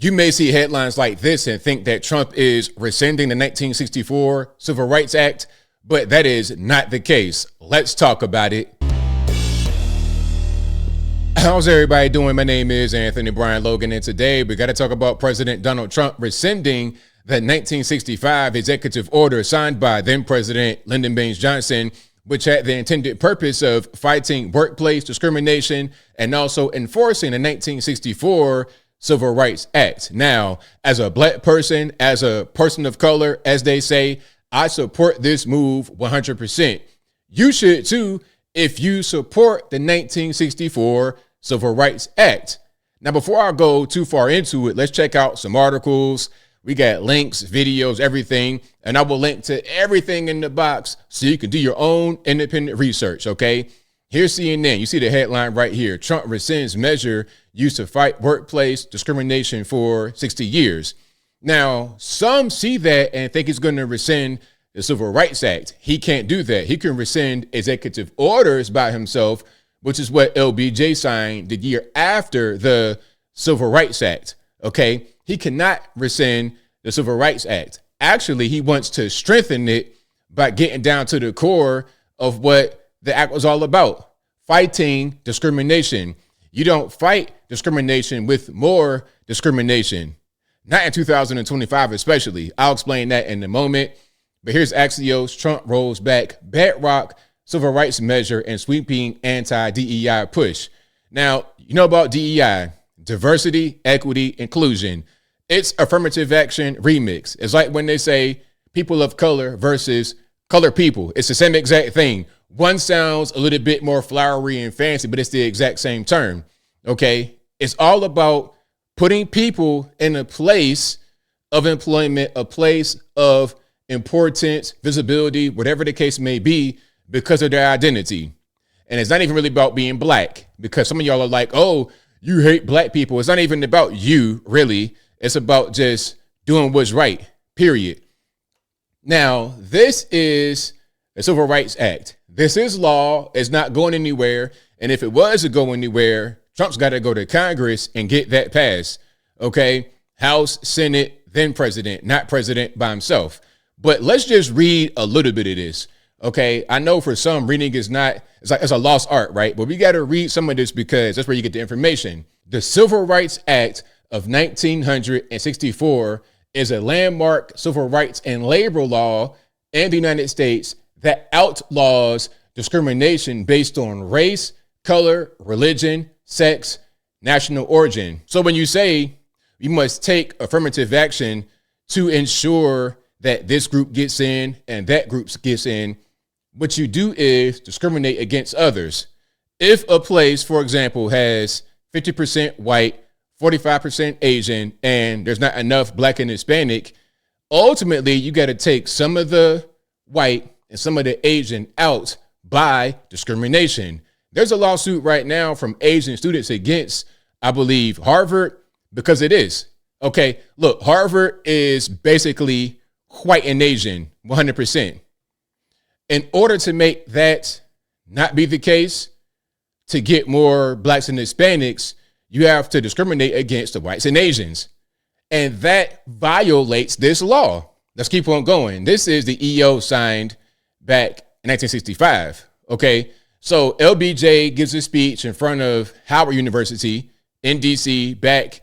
You may see headlines like this and think that Trump is rescinding the 1964 Civil Rights Act, but that is not the case. Let's talk about it. How's everybody doing? My name is Anthony Brian Logan, and today we got to talk about President Donald Trump rescinding the 1965 executive order signed by then President Lyndon Baines Johnson, which had the intended purpose of fighting workplace discrimination and also enforcing the 1964 Civil Rights Act. Now, as a black person, as a person of color, as they say, I support this move 100%. You should too if you support the 1964 Civil Rights Act. Now, before I go too far into it, let's check out some articles. We got links, videos, everything, and I will link to everything in the box so you can do your own independent research, okay? Here's CNN. You see the headline right here. Trump rescinds measure used to fight workplace discrimination for 60 years. Now, some see that and think he's going to rescind the Civil Rights Act. He can't do that. He can rescind executive orders by himself, which is what LBJ signed the year after the Civil Rights Act, okay? He cannot rescind the Civil Rights Act. Actually, he wants to strengthen it by getting down to the core of what the act was all about: fighting discrimination. You don't fight discrimination with more discrimination. Not in 2025, especially. I'll explain that in a moment. But here's Axios. Trump rolls back bedrock civil rights measure and sweeping anti-DEI push. Now, you know about DEI, diversity, equity, inclusion. It's affirmative action remix. It's like when they say people of color versus color people. It's the same exact thing. One sounds a little bit more flowery and fancy, but it's the exact same term, okay? It's all about putting people in a place of employment, a place of importance, visibility, whatever the case may be, because of their identity. And it's not even really about being black, because some of y'all are like, oh, you hate black people. It's not even about you, really. It's about just doing what's right, period. Now, this is the Civil Rights Act. This is law. It's not going anywhere. And if it was to go anywhere, Trump's got to go to Congress and get that passed. Okay. House, Senate, then president, not president by himself. But let's just read a little bit of this. Okay. I know for some reading is not, it's a lost art, right? But we got to read some of this because that's where you get the information. The Civil Rights Act of 1964 is a landmark civil rights and labor law in the United States that outlaws discrimination based on race, color, religion, sex, national origin. So when you say you must take affirmative action to ensure that this group gets in and that group gets in, what you do is discriminate against others. If a place, for example, has 50% white, 45% Asian, and there's not enough black and Hispanic, ultimately you got to take some of the white and some of the Asian out by discrimination. There's a lawsuit right now from Asian students against, I believe, Harvard, because it is. Okay, look, Harvard is basically white and Asian, 100%. In order to make that not be the case, to get more blacks and Hispanics, you have to discriminate against the whites and Asians. And that violates this law. Let's keep on going. This is the EO signed back in 1965. Okay. So LBJ gives a speech in front of Howard University in DC back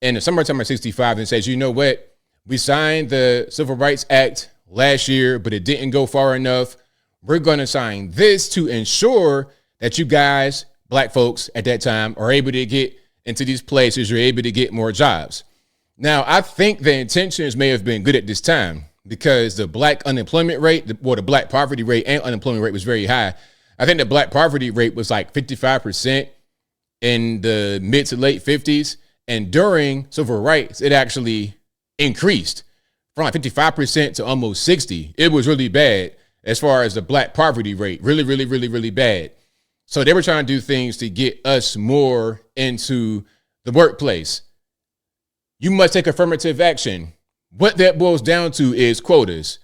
in the summertime of 65 and says, you know what? We signed the Civil Rights Act last year, but it didn't go far enough. We're going to sign this to ensure that you guys, black folks at that time, are able to get into these places. You're able to get more jobs. Now, I think the intentions may have been good at this time because the black unemployment rate, the black poverty rate and unemployment rate was very high. I think the black poverty rate was like 55% in the mid to late 50s. And during civil rights, it actually increased from like 55% to almost 60. It was really bad as far as the black poverty rate, really, really, really, really bad. So they were trying to do things to get us more into the workplace. You must take affirmative action. What that boils down to is quotas.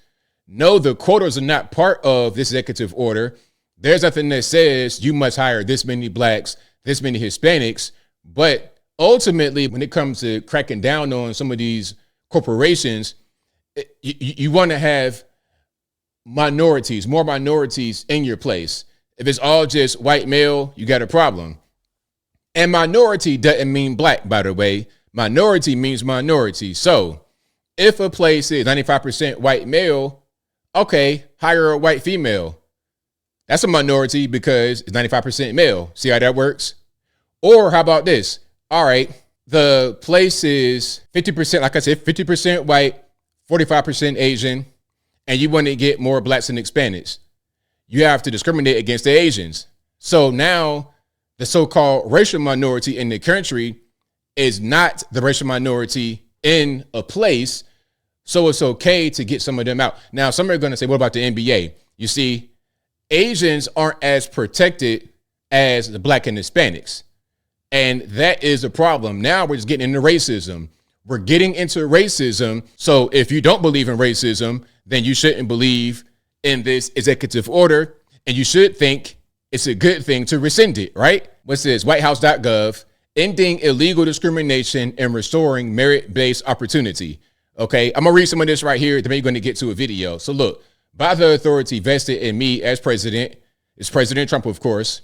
No, the quotas are not part of this executive order. There's nothing that says you must hire this many blacks, this many Hispanics, but ultimately, when it comes to cracking down on some of these corporations, you want to have more minorities in your place. If it's all just white male, you got a problem. And minority doesn't mean black, by the way. Minority means minority. So if a place is 95% white male, okay, hire a white female. That's a minority because it's 95% male. See how that works? Or how about this? All right, the place is 50%, like I said, 50% white, 45% Asian, and you want to get more blacks and Hispanics. You have to discriminate against the Asians. So now the so-called racial minority in the country is not the racial minority in a place. So it's okay to get some of them out. Now, some are going to say, what about the NBA? You see, Asians aren't as protected as the black and Hispanics. And that is a problem. Now we're just getting into racism. We're getting into racism. So if you don't believe in racism, then you shouldn't believe in this executive order. And you should think it's a good thing to rescind it, right? What's this? Whitehouse.gov, ending illegal discrimination and restoring merit-based opportunity. Okay, I'm going to read some of this right here. Then we're going to get to a video. So look, by the authority vested in me as president, it's President Trump, of course.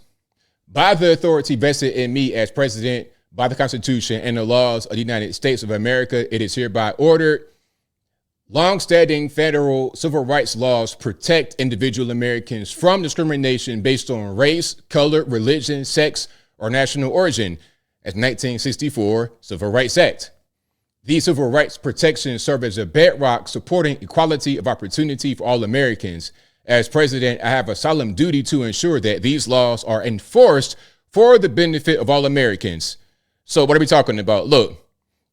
By the authority vested in me as president, by the Constitution and the laws of the United States of America, it is hereby ordered. Longstanding federal civil rights laws protect individual Americans from discrimination based on race, color, religion, sex, or national origin, as 1964 Civil Rights Act. These civil rights protections serve as a bedrock supporting equality of opportunity for all Americans. As president, I have a solemn duty to ensure that these laws are enforced for the benefit of all Americans. So what are we talking about? Look,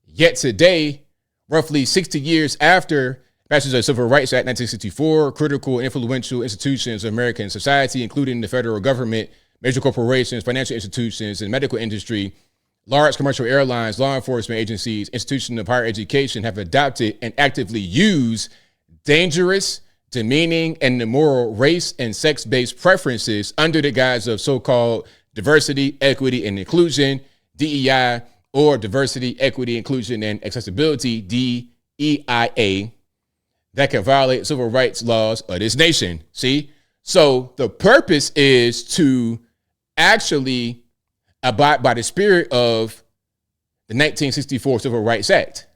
yet today, roughly 60 years after passage of the Civil Rights Act 1964, critical and influential institutions of American society, including the federal government, major corporations, financial institutions, and medical industry, large commercial airlines, law enforcement agencies, institutions of higher education have adopted and actively use dangerous, demeaning, and immoral race and sex-based preferences under the guise of so-called diversity, equity, and inclusion, DEI, or diversity, equity, inclusion, and accessibility, DEIA, that can violate civil rights laws of this nation. See? So the purpose is to actually abide by the spirit of the 1964 Civil Rights Act.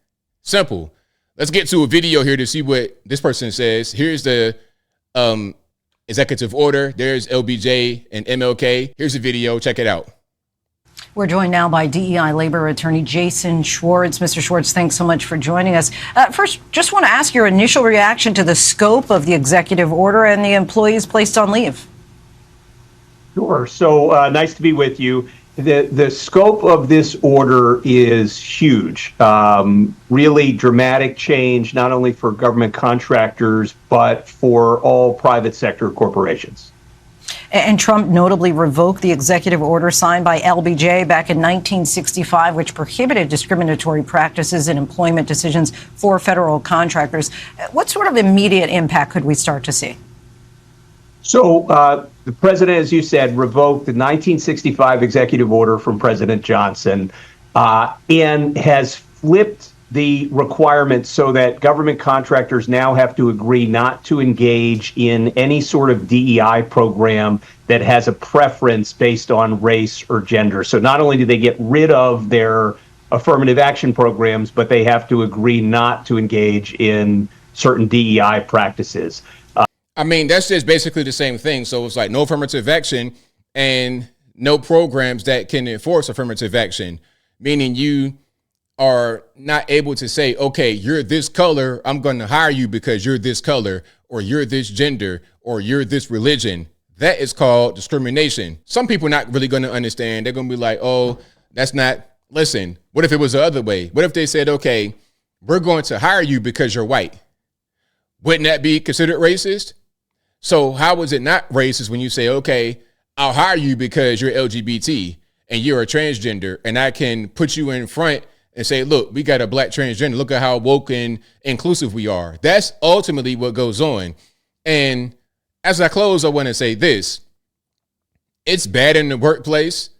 Simple. Let's get to a video here to see what this person says. Here's the executive order. There's LBJ and MLK. Here's the video. Check it out. We're joined now by DEI labor attorney Jason Schwarz. Mr. Schwarz, thanks so much for joining us. First, just want to ask your initial reaction to the scope of the executive order and the employees placed on leave. Sure. So nice to be with you. The scope of this order is huge. Really dramatic change, not only for government contractors, but for all private sector corporations. And Trump notably revoked the executive order signed by LBJ back in 1965, which prohibited discriminatory practices in employment decisions for federal contractors. What sort of immediate impact could we start to see? So the president, as you said, revoked the 1965 executive order from President Johnson and has flipped the requirements so that government contractors now have to agree not to engage in any sort of DEI program that has a preference based on race or gender. So not only do they get rid of their affirmative action programs, but they have to agree not to engage in certain DEI practices. I mean, that's just basically the same thing. So it's like no affirmative action and no programs that can enforce affirmative action, meaning you are not able to say, okay, you're this color, I'm going to hire you because you're this color, or you're this gender, or you're this religion. That is called discrimination. Some people are not really going to understand. They're going to be like, oh, that's not, listen, what if it was the other way? What if they said, okay, we're going to hire you because you're white? Wouldn't that be considered racist? So how is it not racist when you say, okay, I'll hire you because you're LGBT and you're a transgender, and I can put you in front and say, look, we got a black transgender. Look at how woke and inclusive we are. That's ultimately what goes on. And as I close, I want to say this. It's bad in the workplace,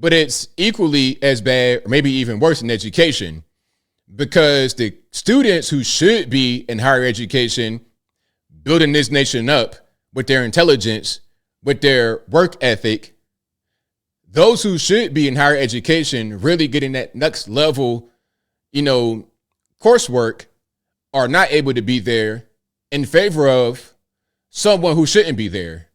but it's equally as bad, or maybe even worse in education, because the students who should be in higher education, building this nation up with their intelligence, with their work ethic, those who should be in higher education, really getting that next level, coursework, are not able to be there in favor of someone who shouldn't be there.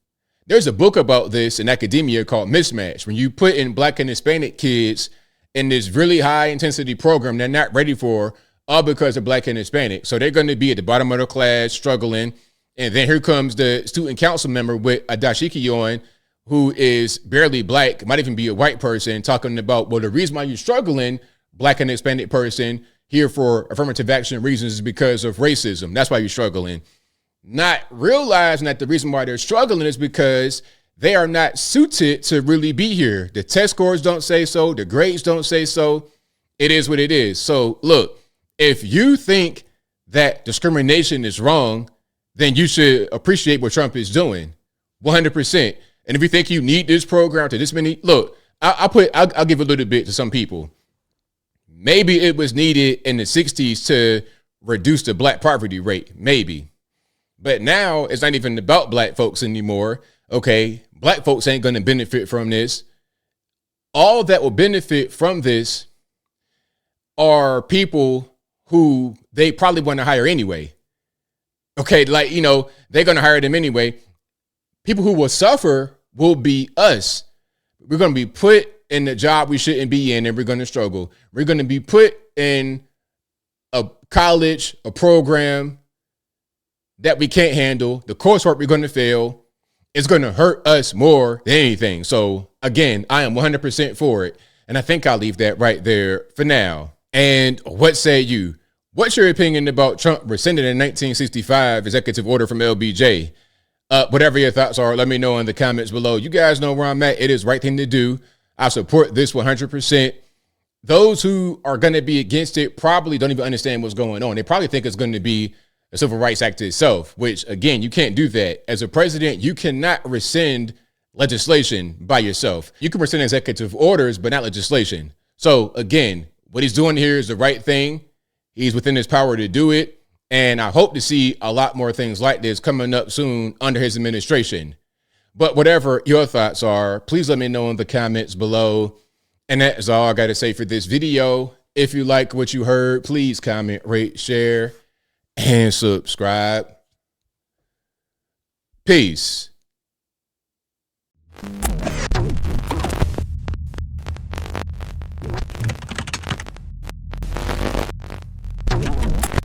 There's a book about this in academia called Mismatch. When you put in Black and Hispanic kids in this really high intensity program they're not ready for, all because of Black and Hispanic. So they're going to be at the bottom of the class struggling. And then here comes the student council member with a dashiki on, who is barely Black, might even be a white person, talking about, well, the reason why you're struggling, Black and Hispanic person, here for affirmative action reasons, is because of racism. That's why you're struggling. Not realizing that the reason why they're struggling is because they are not suited to really be here. The test scores don't say so. The grades don't say so. It is what it is. So look, if you think that discrimination is wrong, then you should appreciate what Trump is doing 100%. And if you think you need this program to this many, look, I'll give a little bit to some people. Maybe it was needed in the 60s to reduce the Black poverty rate, maybe. But now it's not even about Black folks anymore. Okay, Black folks ain't going to benefit from this. All that will benefit from this are people who they probably want to hire anyway. Okay, they're going to hire them anyway. People who will suffer will be us. We're going to be put in the job we shouldn't be in, and we're going to struggle. We're going to be put in a college, a program that we can't handle. The coursework we're going to fail. It's going to hurt us more than anything. So again, I am 100% for it. And I think I'll leave that right there for now. And what say you? What's your opinion about Trump rescinding a 1965 executive order from LBJ? Whatever your thoughts are, let me know in the comments below. You guys know where I'm at. It is the right thing to do. I support this 100%. Those who are going to be against it probably don't even understand what's going on. They probably think it's going to be the Civil Rights Act itself, which, again, you can't do that. As a president, you cannot rescind legislation by yourself. You can rescind executive orders, but not legislation. So, again, what he's doing here is the right thing. He's within his power to do it. And I hope to see a lot more things like this coming up soon under his administration. But whatever your thoughts are, please let me know in the comments below. And that is all I got to say for this video. If you like what you heard, please comment, rate, share, and subscribe. Peace.